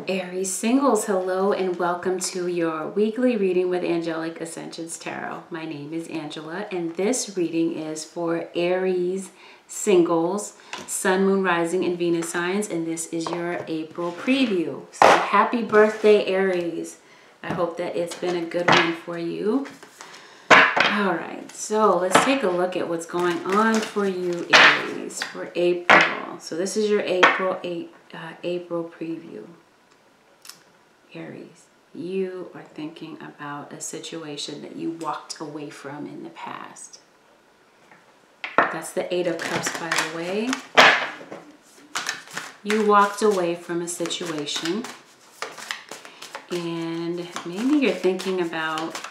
Aries singles, hello and welcome to your weekly reading with Angelic Ascensions Tarot. My name is Angela and this reading is for Aries singles, Sun, Moon, Rising, and Venus signs, and this is your April preview. So happy birthday, Aries. I hope that it's been a good one for you. All right, so let's take a look at what's going on for you, Aries, for April. So this is your April preview. Aries, you are thinking about a situation that you walked away from in the past. That's the Eight of Cups, by the way. You walked away from a situation and maybe you're thinking about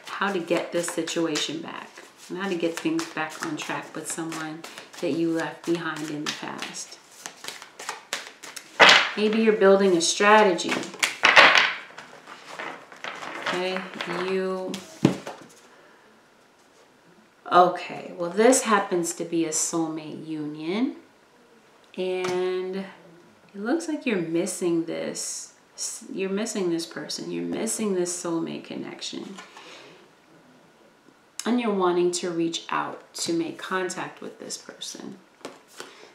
how to get this situation back and how to get things back on track with someone that you left behind in the past. Maybe you're building a strategy. Okay, well, this happens to be a soulmate union, and it looks like you're missing this. You're missing this person. You're missing this soulmate connection, and you're wanting to reach out to make contact with this person.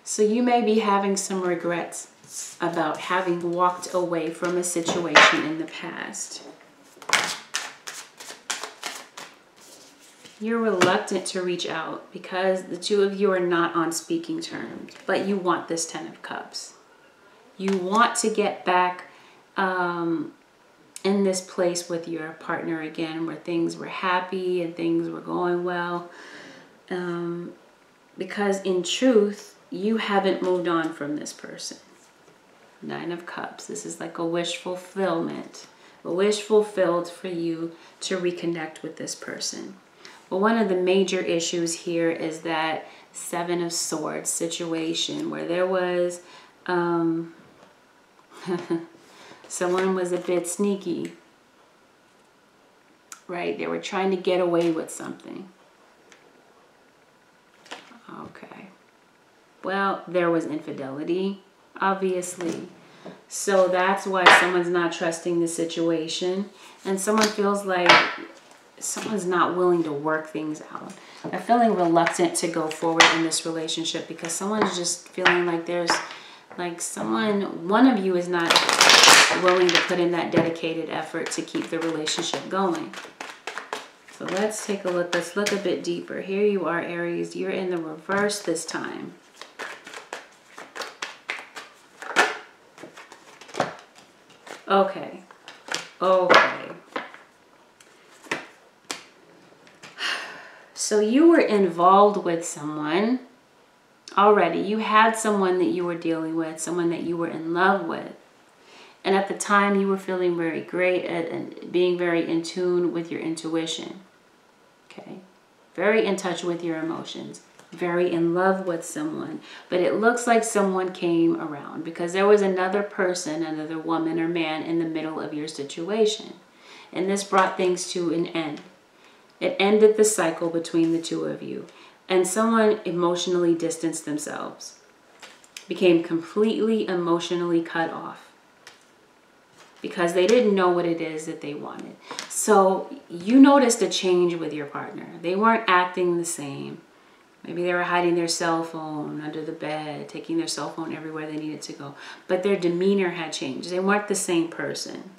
So you may be having some regrets about having walked away from a situation in the past. You're reluctant to reach out because the two of you are not on speaking terms, but you want this Ten of Cups. You want to get back in this place with your partner again, where things were happy and things were going well. Because in truth, you haven't moved on from this person. Nine of Cups. This is like a wish fulfillment. A wish fulfilled for you to reconnect with this person. Well, one of the major issues here is that Seven of Swords situation where there was someone was a bit sneaky, right? They were trying to get away with something. Okay. Well, there was infidelity, obviously. So that's why someone's not trusting the situation, and someone feels like someone's not willing to work things out. They're feeling reluctant to go forward in this relationship because someone's just feeling like there's like one of you is not willing to put in that dedicated effort to keep the relationship going. So let's take a look. Let's look a bit deeper. Here you are, Aries. You're in the reverse this time. Okay. So you were involved with someone already. You had someone that you were dealing with, someone that you were in love with. And at the time, you were feeling very great and being very in tune with your intuition. Okay? Very in touch with your emotions. Very in love with someone. But it looks like someone came around because there was another person, another woman or man in the middle of your situation. And this brought things to an end. It ended the cycle between the two of you. And someone emotionally distanced themselves. Became completely emotionally cut off. Because they didn't know what it is that they wanted. So you noticed a change with your partner. They weren't acting the same. Maybe they were hiding their cell phone under the bed, taking their cell phone everywhere they needed to go. But their demeanor had changed. They weren't the same person.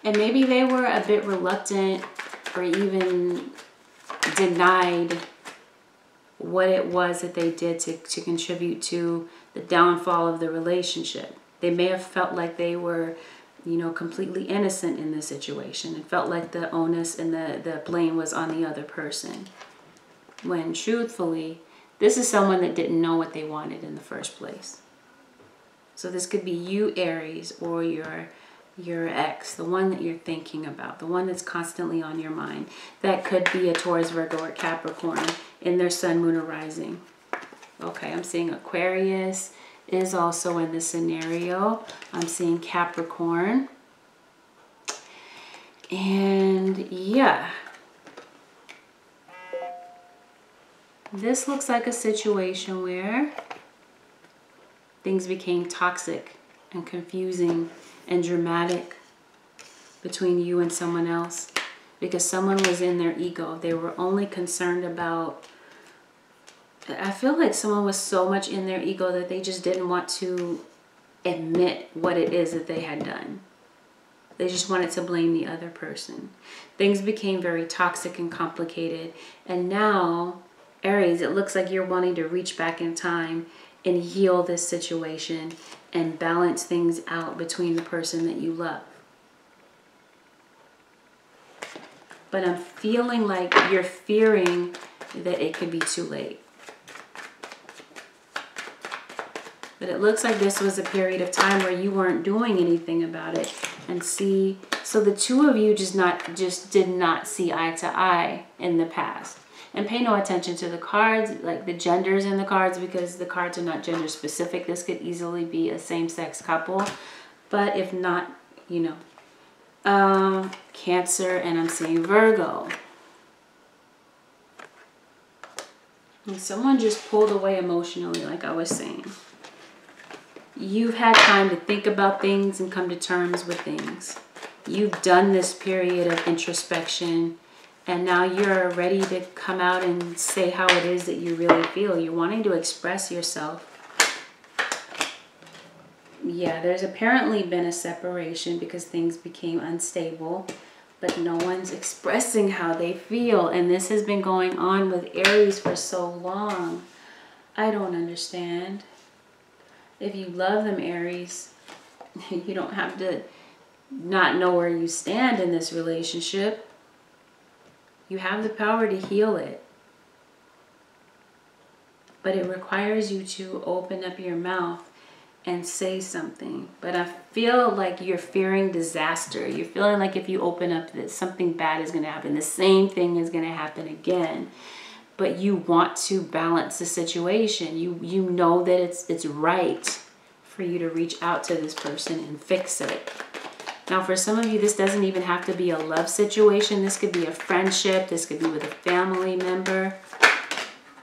And maybe they were a bit reluctant or even denied what it was that they did to contribute to the downfall of the relationship. They may have felt like they were, completely innocent in the situation and felt like the onus and the blame was on the other person. When truthfully, this is someone that didn't know what they wanted in the first place. So this could be you, Aries, or your ex, the one that you're thinking about, the one that's constantly on your mind. That could be a Taurus, Virgo, or Capricorn in their Sun, Moon, or Rising. Okay, I'm seeing Aquarius is also in this scenario. I'm seeing Capricorn. And yeah. This looks like a situation where things became toxic and confusing and dramatic between you and someone else because someone was in their ego. They were only concerned about, I feel like someone was so much in their ego that they just didn't want to admit what it is that they had done. They just wanted to blame the other person. Things became very toxic and complicated. And now, Aries, it looks like you're wanting to reach back in time and heal this situation and balance things out between the person that you love. But I'm feeling like you're fearing that it could be too late. But it looks like this was a period of time where you weren't doing anything about it. And see, so the two of you just did not see eye to eye in the past. And pay no attention to the cards, like the genders in the cards, because the cards are not gender specific. This could easily be a same-sex couple. But if not, you know, Cancer, and I'm seeing Virgo. And someone just pulled away emotionally, like I was saying. You've had time to think about things and come to terms with things. You've done this period of introspection, and now you're ready to come out and say how it is that you really feel. You're wanting to express yourself. Yeah, there's apparently been a separation because things became unstable, but no one's expressing how they feel. And this has been going on with Aries for so long. I don't understand. If you love them, Aries, you don't have to not know where you stand in this relationship. You have the power to heal it. But it requires you to open up your mouth and say something. But I feel like you're fearing disaster. You're feeling like if you open up, that something bad is going to happen. The same thing is going to happen again. But you want to balance the situation. You know that it's right for you to reach out to this person and fix it. Now, for some of you, this doesn't even have to be a love situation. This could be a friendship. This could be with a family member.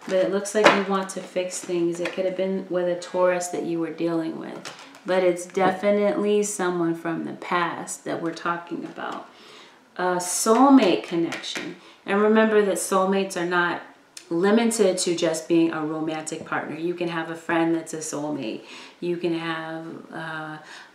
But it looks like you want to fix things. It could have been with a Taurus that you were dealing with. But it's definitely someone from the past that we're talking about. A soulmate connection. And remember that soulmates are not limited to just being a romantic partner. You can have a friend that's a soulmate. You can have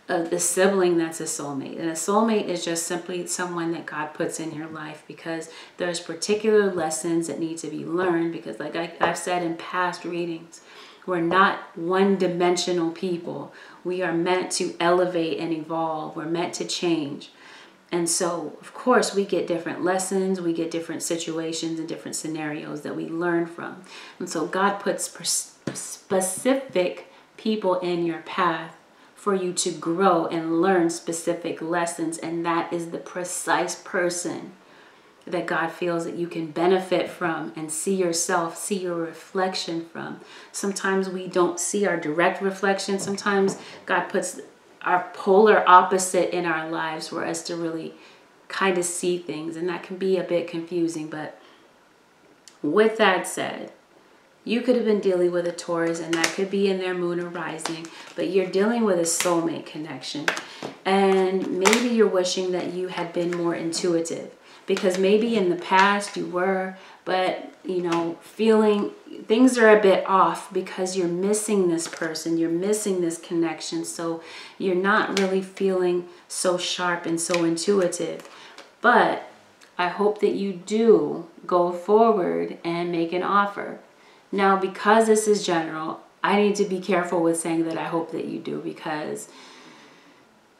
a sibling that's a soulmate. And a soulmate is just simply someone that God puts in your life because there's particular lessons that need to be learned. Because like I've said in past readings, we're not one-dimensional people. We are meant to elevate and evolve. We're meant to change. And so, of course, we get different lessons, we get different situations and different scenarios that we learn from. And so God puts specific people in your path for you to grow and learn specific lessons. And that is the precise person that God feels that you can benefit from and see yourself, see your reflection from. Sometimes we don't see our direct reflection. Sometimes God puts our polar opposite in our lives for us to really kind of see things, and that can be a bit confusing. But with that said, you could have been dealing with a Taurus, and that could be in their moon or rising, but you're dealing with a soulmate connection. And maybe you're wishing that you had been more intuitive, because maybe in the past you were, but you know, feeling things are a bit off because you're missing this person, you're missing this connection, so you're not really feeling so sharp and so intuitive. But I hope that you do go forward and make an offer. Now, because this is general, I need to be careful with saying that I hope that you do, because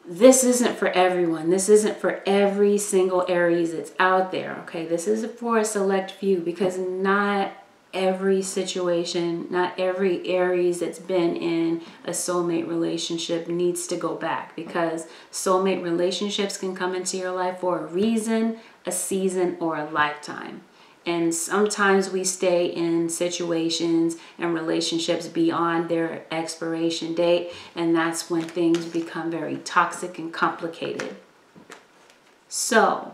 this isn't for everyone. This isn't for every single Aries that's out there, okay? This is for a select few, because not every situation, not every Aries that's been in a soulmate relationship needs to go back, because soulmate relationships can come into your life for a reason, a season, or a lifetime. And sometimes we stay in situations and relationships beyond their expiration date, and that's when things become very toxic and complicated. So,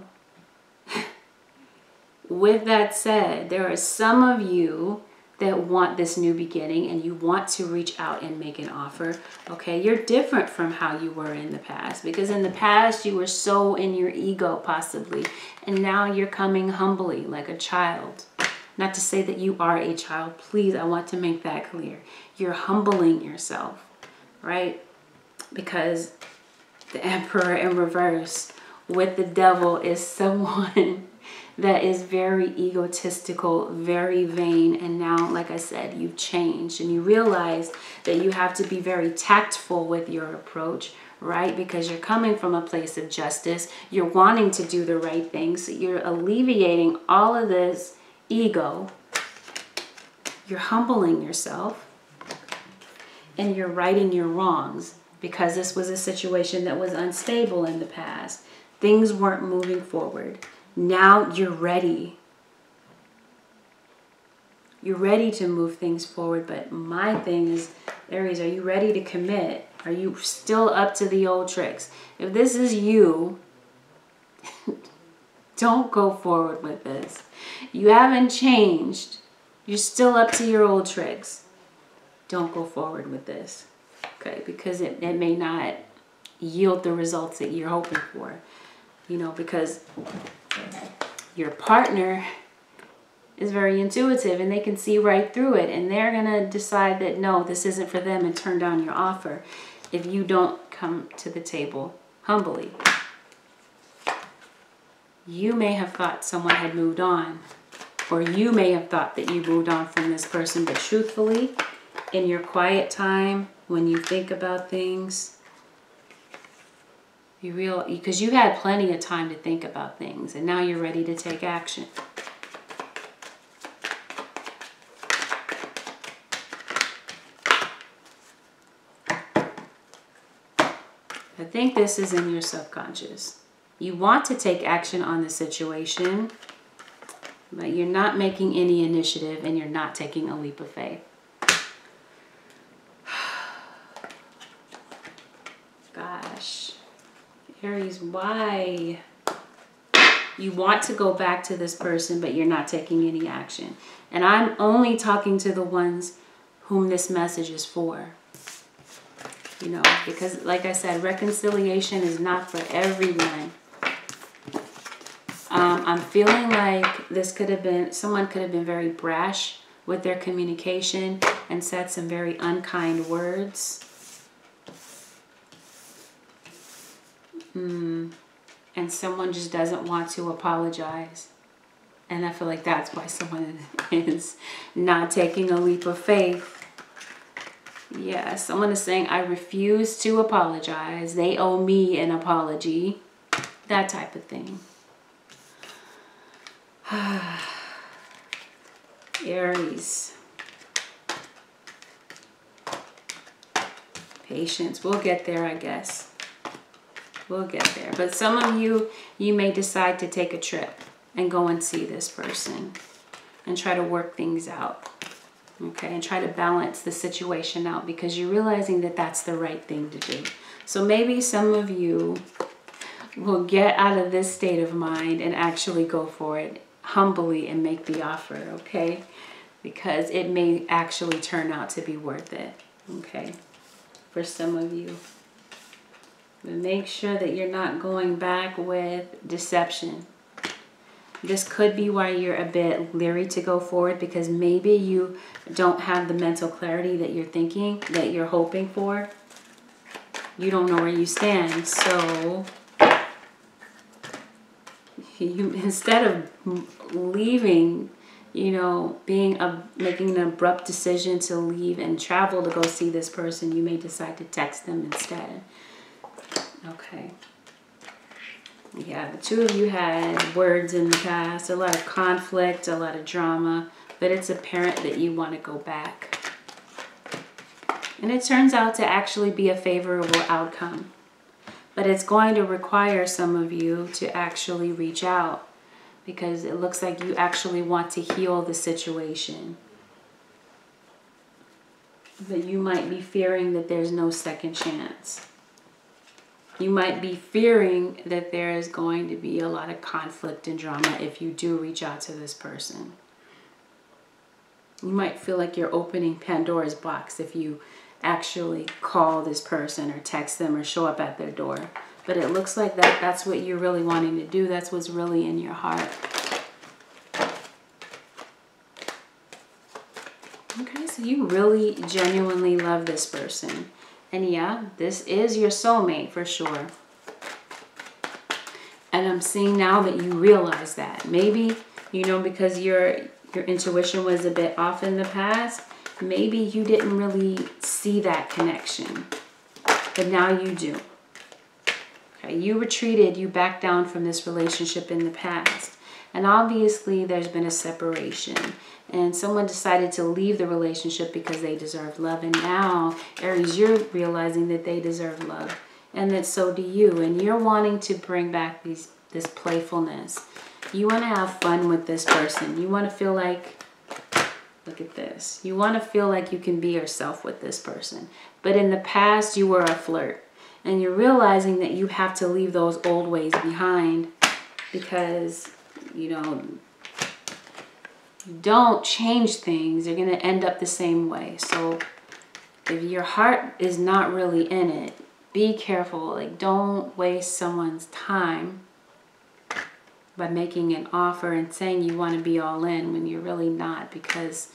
with that said, there are some of you that want this new beginning and you want to reach out and make an offer, okay? You're different from how you were in the past, because in the past you were so in your ego possibly, and now you're coming humbly like a child. Not to say that you are a child, please, I want to make that clear. You're humbling yourself, right? Because the Emperor in reverse with the Devil is someone that is very egotistical, very vain, and now, like I said, you've changed and you realize that you have to be very tactful with your approach, right? Because you're coming from a place of justice, you're wanting to do the right thing, so you're alleviating all of this ego, you're humbling yourself, and you're righting your wrongs, because this was a situation that was unstable in the past. Things weren't moving forward. Now you're ready. You're ready to move things forward. But my thing is, Aries, are you ready to commit? Are you still up to the old tricks? If this is you, don't go forward with this. You haven't changed. You're still up to your old tricks. Don't go forward with this. Okay, because it may not yield the results that you're hoping for. You know, because your partner is very intuitive and they can see right through it, and they're going to decide that no, this isn't for them, and turn down your offer if you don't come to the table humbly. You may have thought someone had moved on, or you may have thought that you moved on from this person, but truthfully, in your quiet time, when you think about things, because you had plenty of time to think about things, and now you're ready to take action. I think this is in your subconscious. You want to take action on the situation, but you're not making any initiative and you're not taking a leap of faith. Gosh. Aries, why? You want to go back to this person, but you're not taking any action. And I'm only talking to the ones whom this message is for. You know, because like I said, reconciliation is not for everyone. I'm feeling like this could have been, someone could have been very brash with their communication and said some very unkind words. And someone just doesn't want to apologize. And I feel like that's why someone is not taking a leap of faith. Yeah, someone is saying, I refuse to apologize. They owe me an apology. That type of thing. Aries. Patience. We'll get there, I guess. We'll get there. But some of you, you may decide to take a trip and go and see this person and try to work things out. Okay, and try to balance the situation out, because you're realizing that that's the right thing to do. So maybe some of you will get out of this state of mind and actually go for it humbly and make the offer, okay? Because it may actually turn out to be worth it, okay? For some of you. But make sure that you're not going back with deception. This could be why you're a bit leery to go forward, because maybe you don't have the mental clarity that you're thinking, that you're hoping for. You don't know where you stand. So you, instead of leaving, you know, making an abrupt decision to leave and travel to go see this person, you may decide to text them instead. Okay. Yeah, the two of you had words in the past, a lot of conflict, a lot of drama, but it's apparent that you want to go back. And it turns out to actually be a favorable outcome. But it's going to require some of you to actually reach out, because it looks like you actually want to heal the situation. But you might be fearing that there's no second chance. You might be fearing that there is going to be a lot of conflict and drama if you do reach out to this person. You might feel like you're opening Pandora's box if you actually call this person or text them or show up at their door. But it looks like that's what you're really wanting to do. That's what's really in your heart. Okay, so you really genuinely love this person. And yeah, this is your soulmate for sure. And I'm seeing now that you realize that. Maybe, you know, because your intuition was a bit off in the past, maybe you didn't really see that connection. But now you do. Okay, you retreated, you backed down from this relationship in the past. And obviously there's been a separation. And someone decided to leave the relationship because they deserve love. And now, Aries, you're realizing that they deserve love. And that so do you. And you're wanting to bring back this playfulness. You want to have fun with this person. You want to feel like, look at this. You want to feel like you can be yourself with this person. But in the past, you were a flirt. And you're realizing that you have to leave those old ways behind because, you know, you don't change things, you're going to end up the same way. So if your heart is not really in it, be careful. Like, don't waste someone's time by making an offer and saying you want to be all in when you're really not, because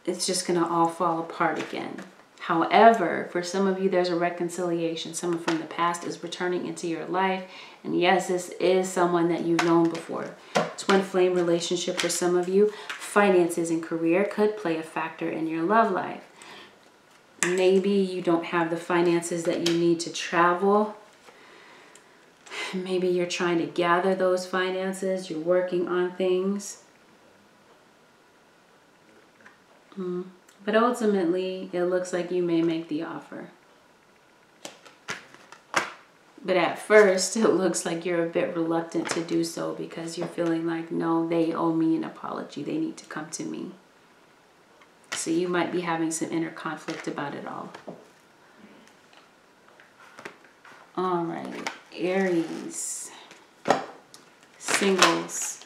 it's just going to all fall apart again. However, for some of you, there's a reconciliation. Someone from the past is returning into your life. And yes, this is someone that you've known before. Twin flame relationship for some of you. Finances and career could play a factor in your love life. Maybe you don't have the finances that you need to travel. Maybe you're trying to gather those finances. You're working on things. But ultimately, it looks like you may make the offer. But at first, it looks like you're a bit reluctant to do so because you're feeling like, no, they owe me an apology. They need to come to me. So you might be having some inner conflict about it all. All right, Aries. Singles.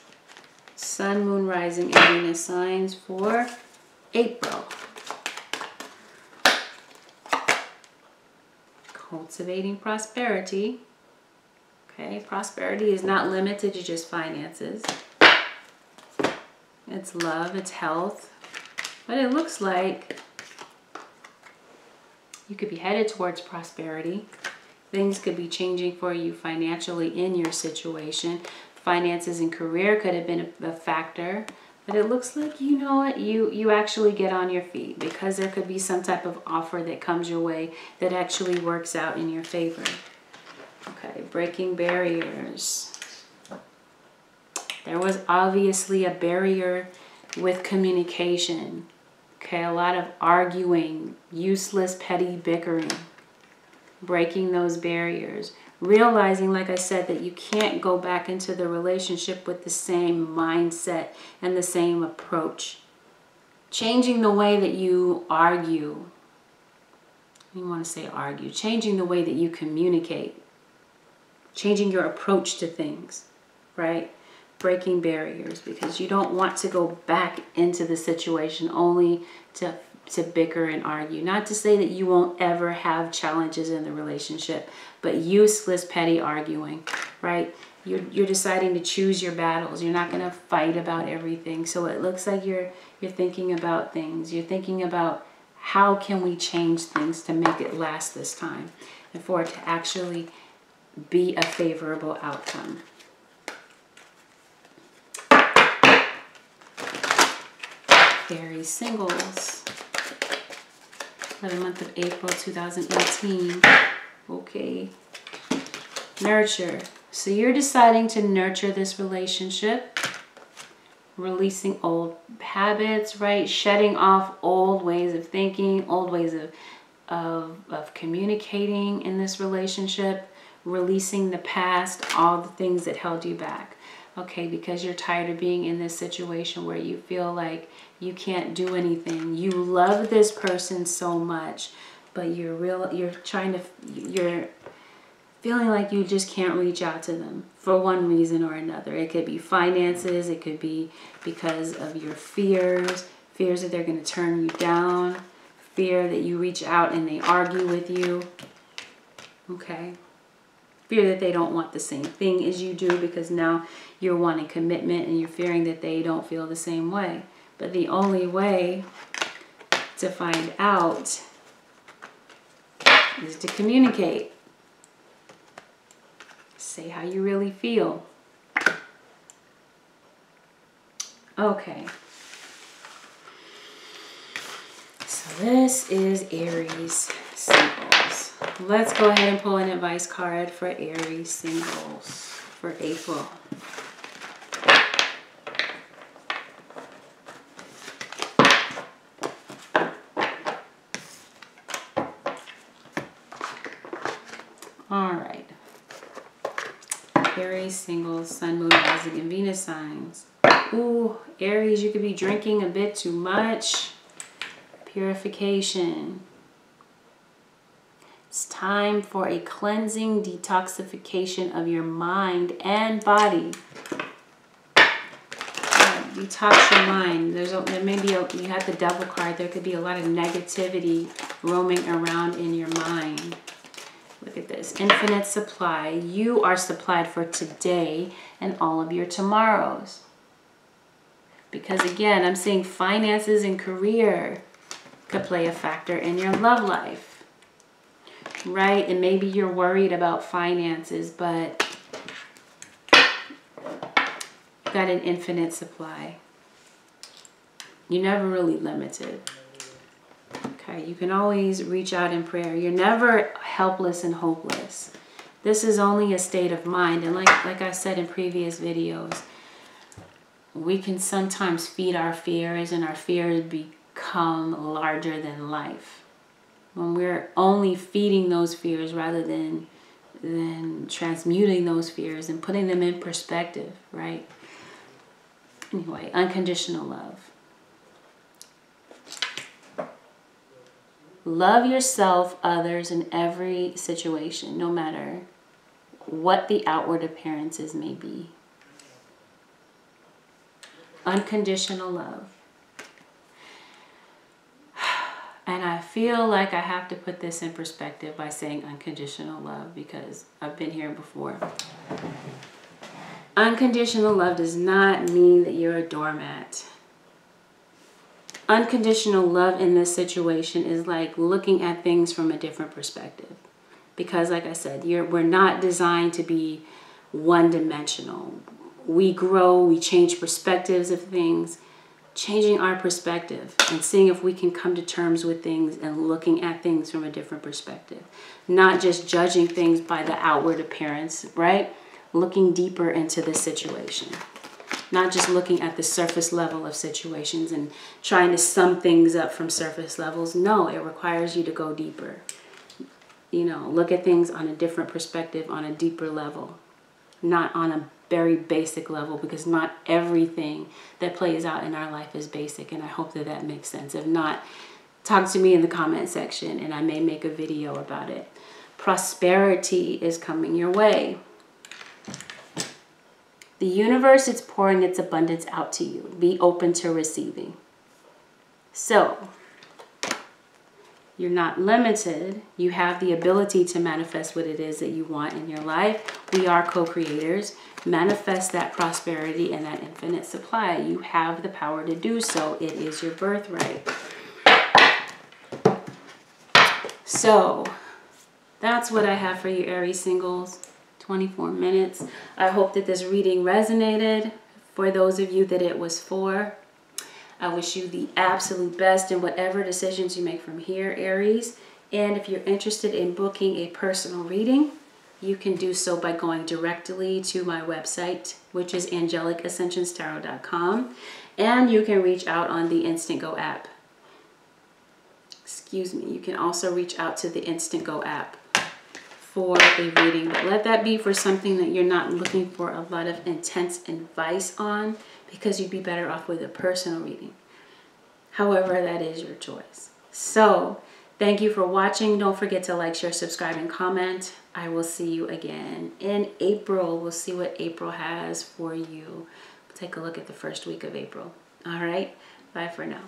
Sun, Moon, Rising, and Venus signs for April. Cultivating prosperity. Okay, prosperity is not limited to just finances. It's love, it's health. But it looks like you could be headed towards prosperity. Things could be changing for you financially in your situation. Finances and career could have been a factor. But it looks like, you know what, you actually get on your feet because there could be some type of offer that comes your way that actually works out in your favor. Okay, breaking barriers. There was obviously a barrier with communication. Okay, a lot of arguing, useless, petty bickering. Breaking those barriers. Realizing, like I said, that you can't go back into the relationship with the same mindset and the same approach. Changing the way that you argue. You want to say argue. Changing the way that you communicate. Changing your approach to things, right? Breaking barriers because you don't want to go back into the situation only to bicker and argue. Not to say that you won't ever have challenges in the relationship, but useless petty arguing, right? You're deciding to choose your battles. You're not going to fight about everything. So it looks like you're thinking about things. You're thinking about how can we change things to make it last this time and for it to actually be a favorable outcome. Aries singles. 11th month of April 2018. Okay. Nurture. So you're deciding to nurture this relationship. Releasing old habits, right? Shedding off old ways of thinking, old ways of communicating in this relationship. Releasing the past, all the things that held you back. Okay, because you're tired of being in this situation where you feel like you can't do anything. You love this person so much, but you're feeling like you just can't reach out to them for one reason or another. It could be finances, it could be because of your fears Fears that they're going to turn you down. Fear that you reach out and they argue with you. Okay. Fear that they don't want the same thing as you do, because now you're wanting commitment and you're fearing that they don't feel the same way. But the only way to find out is to communicate. Say how you really feel. Okay. So this is Aries singles. Let's go ahead and pull an advice card for Aries singles for April. All right. Aries singles, Sun, Moon, Rising, and Venus signs. Ooh, Aries, you could be drinking a bit too much. Purification. It's time for a cleansing detoxification of your mind and body. Detox your mind. There may be you have the Devil card. There could be a lot of negativity roaming around in your mind. Look at this. Infinite supply. You are supplied for today and all of your tomorrows. Because again, I'm seeing finances and career could play a factor in your love life. Right? And maybe you're worried about finances, but you've got an infinite supply. You're never really limited. Okay, you can always reach out in prayer. You're never helpless and hopeless. This is only a state of mind. And like I said in previous videos, we can sometimes feed our fears and our fears become larger than life. When we're only feeding those fears rather than transmuting those fears and putting them in perspective, right? Anyway, unconditional love. Love yourself, others, in every situation, no matter what the outward appearances may be. Unconditional love. And I feel like I have to put this in perspective by saying unconditional love, because I've been here before. Unconditional love does not mean that you're a doormat. Unconditional love in this situation is like looking at things from a different perspective. Because like I said, we're not designed to be one-dimensional. We grow, we change perspectives of things. Changing our perspective and seeing if we can come to terms with things and looking at things from a different perspective. Not just judging things by the outward appearance, right? Looking deeper into the situation. Not just looking at the surface level of situations and trying to sum things up from surface levels. No, it requires you to go deeper. You know, look at things on a different perspective, on a deeper level. Not on a very basic level, because not everything that plays out in our life is basic. And I hope that that makes sense. If not, talk to me in the comment section and I may make a video about it. Prosperity is coming your way. The universe is pouring its abundance out to you. Be open to receiving. So, you're not limited. You have the ability to manifest what it is that you want in your life. We are co-creators. Manifest that prosperity and that infinite supply. You have the power to do so. It is your birthright. So, that's what I have for you, Aries singles. 24 minutes. I hope that this reading resonated for those of you that it was for. I wish you the absolute best in whatever decisions you make from here, Aries. And if you're interested in booking a personal reading, you can do so by going directly to my website, which is AngelicAscensionsTarot.com. And you can reach out on the Instant Go app. Excuse me. You can also reach out to the Instant Go app for a reading. But let that be for something that you're not looking for a lot of intense advice on, because you'd be better off with a personal reading. However, that is your choice. So, thank you for watching. Don't forget to like, share, subscribe, and comment. I will see you again in April. We'll see what April has for you. Take a look at the first week of April. All right. Bye for now.